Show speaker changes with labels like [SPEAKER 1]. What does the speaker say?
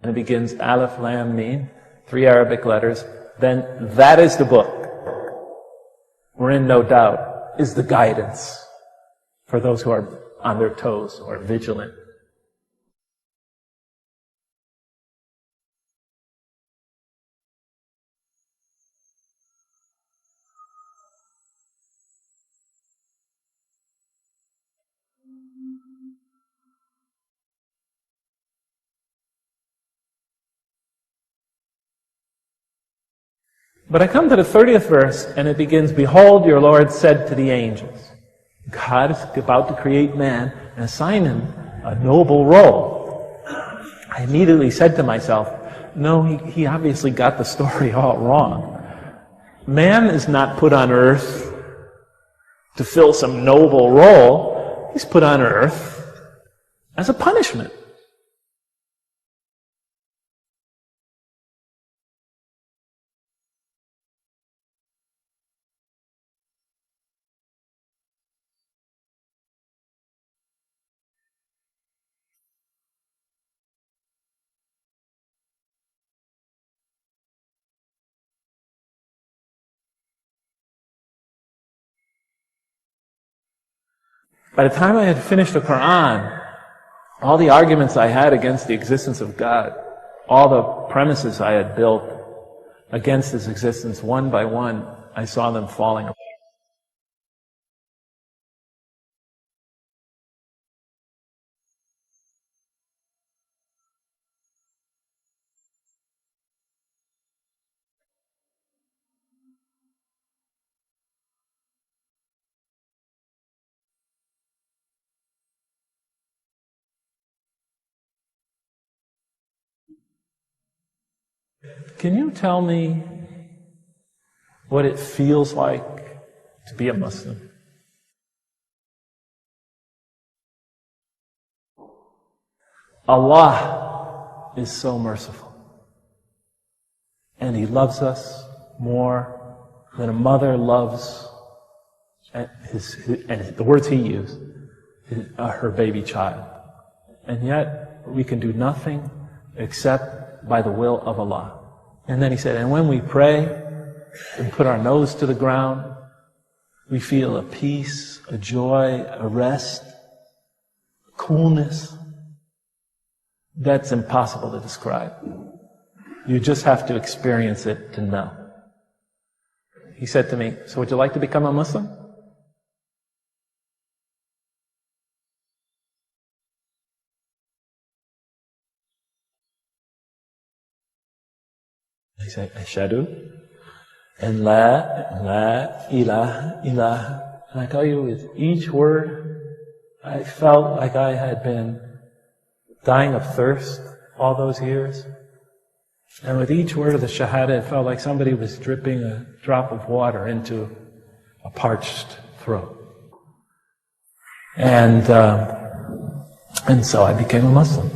[SPEAKER 1] and it begins Aleph, Lam, Mim, 3 Arabic letters, then that is the book. Wherein, no doubt, is the guidance for those who are on their toes or vigilant. But I come to the 30th verse, and it begins, "Behold, your Lord said to the angels." God is about to create man and assign him a noble role. I immediately said to myself, no, he obviously got the story all wrong. Man is not put on earth to fill some noble role. He's put on earth as a punishment. By the time I had finished the Quran, all the arguments I had against the existence of God, all the premises I had built against His existence, one by one, I saw them falling apart. Can you tell me what it feels like to be a Muslim? Allah is so merciful. And He loves us more than a mother loves, and the words He used, her baby child. And yet, we can do nothing except by the will of Allah. And then He said, and when we pray and put our nose to the ground, we feel a peace, a joy, a rest, coolness. That's impossible to describe. You just have to experience it to know. He said to me, so would you like to become a Muslim? I say, Ashhadu and la ilaha illallah. And I tell you, with each word, I felt like I had been dying of thirst all those years. And with each word of the Shahada, it felt like somebody was dripping a drop of water into a parched throat. And so I became a Muslim.